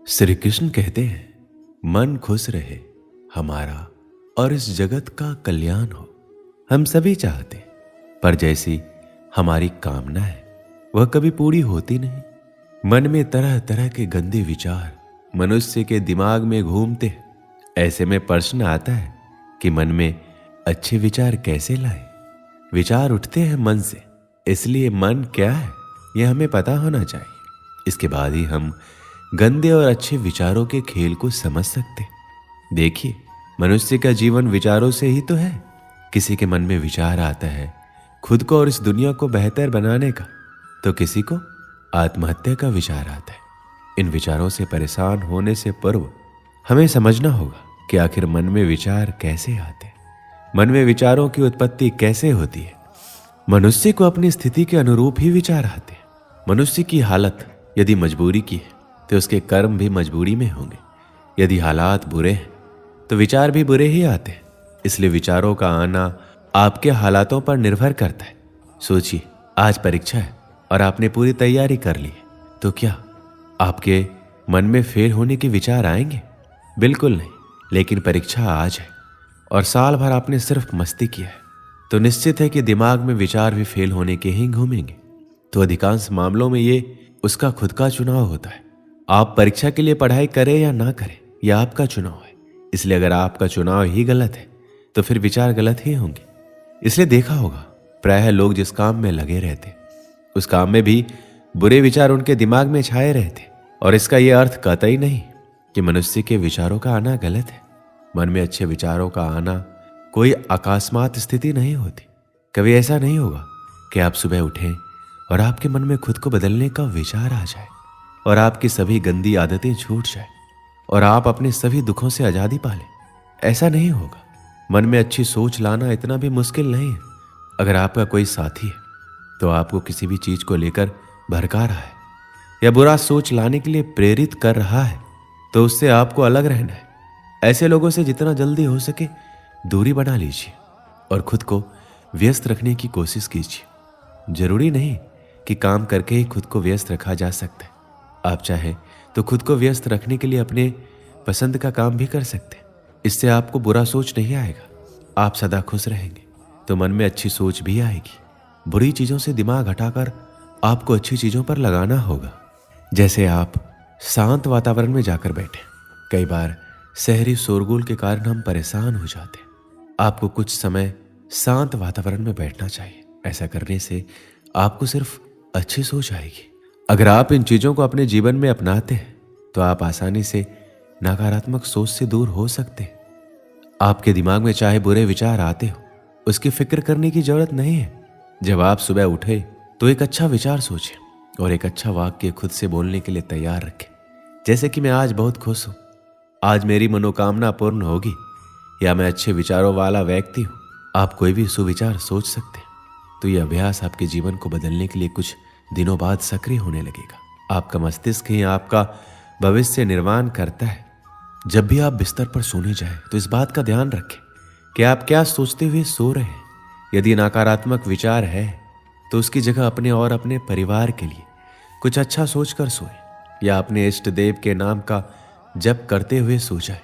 श्री कृष्ण कहते हैं, मन खुश रहे हमारा और इस जगत का कल्याण हो। हम सभी चाहते हैं, पर जैसी हमारी कामना है वह कभी पूरी होती नहीं। मन में तरह तरह के गंदे विचार मनुष्य के दिमाग में घूमते हैं। ऐसे में प्रश्न आता है कि मन में अच्छे विचार कैसे लाएं। विचार उठते हैं मन से, इसलिए मन क्या है यह हमें पता होना चाहिए। इसके बाद ही हम गंदे और अच्छे विचारों के खेल को समझ सकते। देखिए, मनुष्य का जीवन विचारों से ही तो है। किसी के मन में विचार आता है खुद को और इस दुनिया को बेहतर बनाने का, तो किसी को आत्महत्या का विचार आता है। इन विचारों से परेशान होने से पूर्व हमें समझना होगा कि आखिर मन में विचार कैसे आते हैं, मन में विचारों की उत्पत्ति कैसे होती है। मनुष्य को अपनी स्थिति के अनुरूप ही विचार आते हैं। मनुष्य की हालत यदि मजबूरी की है तो उसके कर्म भी मजबूरी में होंगे। यदि हालात बुरे हैं तो विचार भी बुरे ही आते हैं। इसलिए विचारों का आना आपके हालातों पर निर्भर करता है। सोचिए, आज परीक्षा है और आपने पूरी तैयारी कर ली है, तो क्या आपके मन में फेल होने के विचार आएंगे? बिल्कुल नहीं। लेकिन परीक्षा आज है और साल भर आपने सिर्फ मस्ती किया है, तो निश्चित है कि दिमाग में विचार भी फेल होने के ही घूमेंगे। तो अधिकांश मामलों में ये उसका खुद का चुनाव होता है। आप परीक्षा के लिए पढ़ाई करें या ना करें, यह आपका चुनाव है। इसलिए अगर आपका चुनाव ही गलत है तो फिर विचार गलत ही होंगे। इसलिए देखा होगा, प्रायः लोग जिस काम में लगे रहते उस काम में भी बुरे विचार उनके दिमाग में छाए रहते। और इसका यह अर्थ कतई नहीं कि मनुष्य के विचारों का आना गलत है। मन में अच्छे विचारों का आना कोई अकस्मात स्थिति नहीं होती। कभी ऐसा नहीं होगा कि आप सुबह उठें और आपके मन में खुद को बदलने का विचार आ जाए और आपकी सभी गंदी आदतें छूट जाए और आप अपने सभी दुखों से आजादी पालें। ऐसा नहीं होगा। मन में अच्छी सोच लाना इतना भी मुश्किल नहीं है। अगर आपका कोई साथी है तो आपको किसी भी चीज को लेकर भड़का रहा है या बुरा सोच लाने के लिए प्रेरित कर रहा है, तो उससे आपको अलग रहना है। ऐसे लोगों से जितना जल्दी हो सके दूरी बना लीजिए और खुद को व्यस्त रखने की कोशिश कीजिए। जरूरी नहीं कि काम करके ही खुद को व्यस्त रखा जा सकता है। आप चाहे तो खुद को व्यस्त रखने के लिए अपने पसंद का काम भी कर सकते हैं। इससे आपको बुरा सोच नहीं आएगा। आप सदा खुश रहेंगे तो मन में अच्छी सोच भी आएगी। बुरी चीजों से दिमाग हटाकर आपको अच्छी चीजों पर लगाना होगा। जैसे आप शांत वातावरण में जाकर बैठे। कई बार शहरी शोरगुल के कारण हम परेशान हो जाते हैं। आपको कुछ समय शांत वातावरण में बैठना चाहिए। ऐसा करने से आपको सिर्फ अच्छी सोच आएगी। अगर आप इन चीजों को अपने जीवन में अपनाते हैं तो आप आसानी से नकारात्मक सोच से दूर हो सकते हैं। आपके दिमाग में चाहे बुरे विचार आते हो, उसकी फिक्र करने की जरूरत नहीं है। जब आप सुबह उठे तो एक अच्छा विचार सोचें और एक अच्छा वाक्य खुद से बोलने के लिए तैयार रखें। जैसे कि मैं आज बहुत खुश हूं, आज मेरी मनोकामना पूर्ण होगी, या मैं अच्छे विचारों वाला व्यक्ति हूं। आप कोई भी सुविचार सोच सकते हैं। तो यह अभ्यास आपके जीवन को बदलने के लिए कुछ दिनों बाद सक्रिय होने लगेगा। आपका मस्तिष्क ही आपका भविष्य निर्माण करता है। जब भी आप बिस्तर पर सोने जाएं तो इस बात का ध्यान रखें कि आप क्या सोचते हुए सो रहे हैं। यदि नकारात्मक विचार है तो उसकी जगह अपने और अपने परिवार के लिए कुछ अच्छा सोचकर सोएं या अपने इष्ट देव के नाम का जप करते हुए सो जाएं।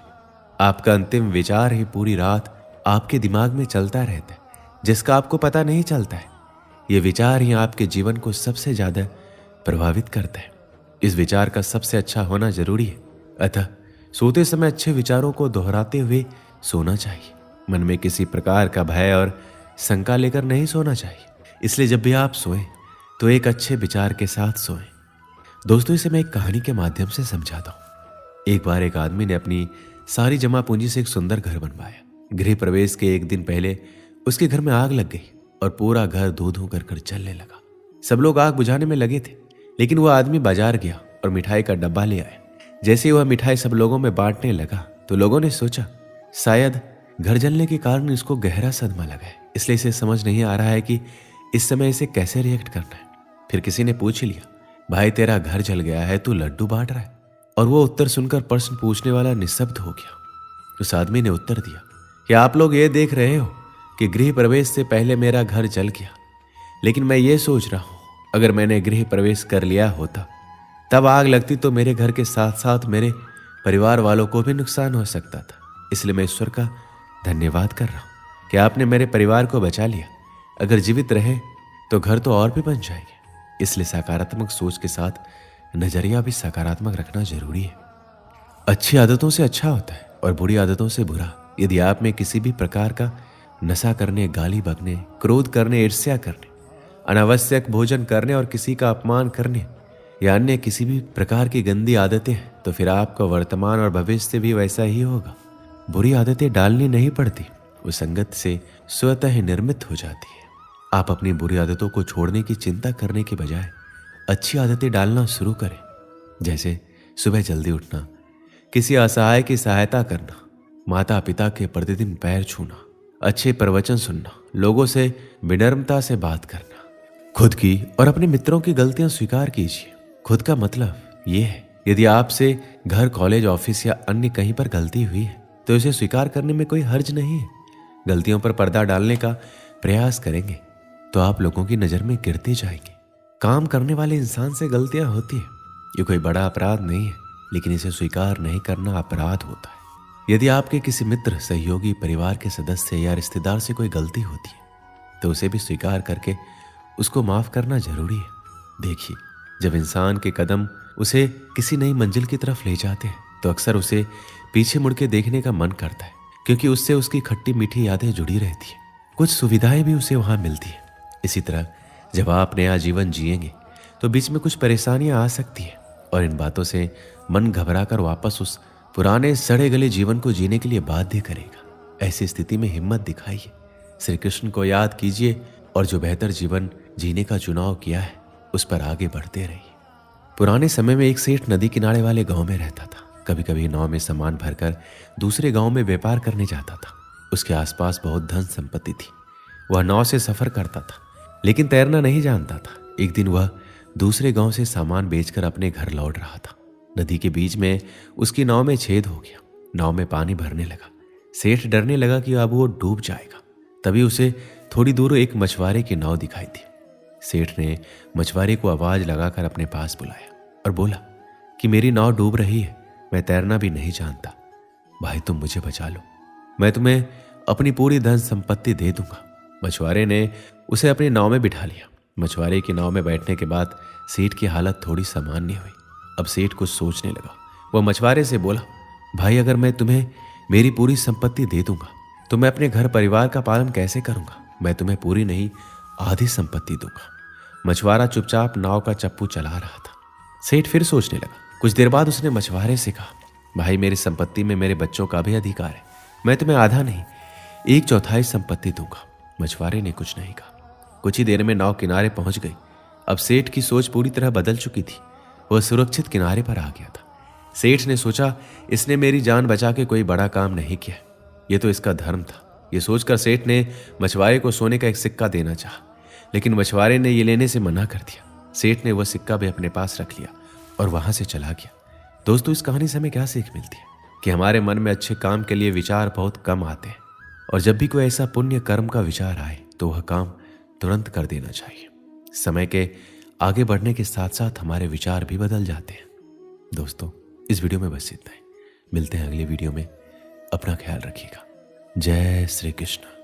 आपका अंतिम विचार ही पूरी रात आपके दिमाग में चलता रहता है, जिसका आपको पता नहीं चलता है। यह विचार ही आपके जीवन को सबसे ज्यादा प्रभावित करता है। इस विचार का सबसे अच्छा होना जरूरी है। अतः सोते समय अच्छे विचारों को दोहराते हुए सोना चाहिए। मन में किसी प्रकार का भय और शंका लेकर नहीं सोना चाहिए। इसलिए जब भी आप सोएं तो एक अच्छे विचार के साथ सोएं। दोस्तों, इसे मैं एक कहानी के माध्यम से समझाता हूं। एक बार एक आदमी ने अपनी सारी जमा पूंजी से एक सुंदर घर बनवाया। गृह प्रवेश के एक दिन पहले उसके घर में आग लग गई और पूरा घर धू धू कर जलने लगा। सब लोग आग बुझाने में लगे थे, लेकिन वह आदमी बाजार गया और मिठाई का डब्बा ले आया। जैसे ही वह मिठाई सब लोगों में बांटने लगा तो लोगों ने सोचा शायद घर जलने के कारण इसको गहरा सदमा लगा है, इसलिए इसे समझ नहीं आ रहा है कि इस समय इसे कैसे रिएक्ट करना है। फिर किसी ने पूछ लिया, भाई तेरा घर जल गया है, तू लड्डू बांट रहा है? और वो उत्तर सुनकर प्रश्न पूछने वाला निशब्द हो गया। उस आदमी ने उत्तर दिया कि आप लोग ये देख रहे हो कि गृह प्रवेश से पहले मेरा घर जल गया, लेकिन मैं ये सोच रहा हूं अगर मैंने गृह प्रवेश कर लिया होता तब आग लगती तो मेरे घर के साथ साथ मेरे परिवार वालों को भी नुकसान हो सकता था। इसलिए मैं ईश्वर का धन्यवाद कर रहा हूँ कि आपने मेरे परिवार को बचा लिया। अगर जीवित रहे तो घर तो और भी बन जाएंगे। इसलिए सकारात्मक सोच के साथ नजरिया भी सकारात्मक रखना जरूरी है। अच्छी आदतों से अच्छा होता है और बुरी आदतों से बुरा। यदि आप में किसी भी प्रकार का नशा करने, गाली बकने, क्रोध करने, ईर्ष्या करने, अनावश्यक भोजन करने और किसी का अपमान करने या अन्य किसी भी प्रकार की गंदी आदतें हैं, तो फिर आपका वर्तमान और भविष्य भी वैसा ही होगा। बुरी आदतें डालनी नहीं पड़ती, वो संगत से स्वतः ही निर्मित हो जाती है। आप अपनी बुरी आदतों को छोड़ने की चिंता करने के बजाय अच्छी आदतें डालना शुरू करें। जैसे सुबह जल्दी उठना, किसी असहाय की सहायता करना, माता पिता के प्रतिदिन पैर छूना, अच्छे प्रवचन सुनना, लोगों से विनम्रता से बात करना। खुद की और अपने मित्रों की गलतियां स्वीकार कीजिए। खुद का मतलब ये है, यदि आपसे घर, कॉलेज, ऑफिस या अन्य कहीं पर गलती हुई है तो इसे स्वीकार करने में कोई हर्ज नहीं है। गलतियों पर पर्दा डालने का प्रयास करेंगे तो आप लोगों की नजर में गिरते जाएंगे। काम करने वाले इंसान से गलतियां होती है, ये कोई बड़ा अपराध नहीं है, लेकिन इसे स्वीकार नहीं करना अपराध होता है। यदि आपके किसी मित्र, सहयोगी, परिवार के सदस्य या रिश्तेदार से कोई गलती होती है तो उसे भी स्वीकार करके उसको माफ करना जरूरी है। देखिए, जब इंसान के कदम उसे किसी नई मंजिल की तरफ ले जाते हैं तो अक्सर उसे पीछे मुड़ के देखने का मन करता है, क्योंकि उससे उसकी खट्टी मीठी यादें जुड़ी रहती है, कुछ सुविधाएं भी उसे वहां मिलती है। इसी तरह जब आप नया जीवन जिएंगे तो बीच में कुछ परेशानियां आ सकती है और इन बातों से मन घबराकर वापस उस पुराने सड़े गले जीवन को जीने के लिए बाध्य करेगा। ऐसी स्थिति में हिम्मत दिखाइए, श्री कृष्ण को याद कीजिए और जो बेहतर जीवन जीने का चुनाव किया है उस पर आगे बढ़ते रहिए। पुराने समय में एक सेठ नदी किनारे वाले गांव में रहता था। कभी कभी नाव में सामान भरकर दूसरे गांव में व्यापार करने जाता था। उसके आसपास बहुत धन संपत्ति थी। वह नाव से सफर करता था, लेकिन तैरना नहीं जानता था। एक दिन वह दूसरे गांव से सामान बेचकर अपने घर लौट रहा था। नदी के बीच में उसकी नाव में छेद हो गया। नाव में पानी भरने लगा। सेठ डरने लगा कि अब वो डूब जाएगा। तभी उसे थोड़ी दूर एक मछुआरे की नाव दिखाई दी। सेठ ने मछुआरे को आवाज लगाकर अपने पास बुलाया और बोला कि मेरी नाव डूब रही है, मैं तैरना भी नहीं जानता, भाई तुम मुझे बचा लो, मैं तुम्हें अपनी पूरी धन संपत्ति दे दूंगा। मछुआरे ने उसे अपनी नाव में बिठा लिया। मछुआरे की नाव में बैठने के बाद सेठ की हालत थोड़ी सामान्य हुई। अब सेठ कुछ सोचने लगा। वह मछुआरे से बोला, भाई अगर मैं तुम्हें मेरी पूरी संपत्ति दे दूंगा तो मैं अपने घर परिवार का पालन कैसे करूंगा? मैं तुम्हें पूरी नहीं आधी संपत्ति दूंगा। मछुआरा चुपचाप नाव का चप्पू चला रहा था। सेठ फिर सोचने लगा। कुछ देर बाद उसने मछुआरे से कहा, भाई मेरी संपत्ति में मेरे बच्चों का भी अधिकार है, मैं तुम्हें आधा नहीं 1/4 संपत्ति दूंगा। मछुआरे ने कुछ नहीं कहा। कुछ ही देर में नाव किनारे पहुंच गई। अब सेठ की सोच पूरी तरह बदल चुकी थी। वह सुरक्षित किनारे पर आ गया था। सेठ ने सोचा, इसने मेरी जान बचा के कोई बड़ा काम नहीं किया, ये तो इसका धर्म था। ये सोचकर सेठ ने मछुआरे को सोने का एक सिक्का देना चाहा, लेकिन मछुआरे ने ये लेने से मना कर दिया। सेठ ने वह सिक्का भी अपने पास रख लिया और वहां से चला गया। दोस्तों, इस कहानी से हमें क्या सीख मिलती है कि हमारे मन में अच्छे काम के लिए विचार बहुत कम आते हैं, और जब भी कोई ऐसा पुण्य कर्म का विचार आए तो वह काम तुरंत कर देना चाहिए। समय के आगे बढ़ने के साथ साथ हमारे विचार भी बदल जाते हैं। दोस्तों, इस वीडियो में बस इतना ही। मिलते हैं अगले वीडियो में। अपना ख्याल रखिएगा। जय श्री कृष्ण।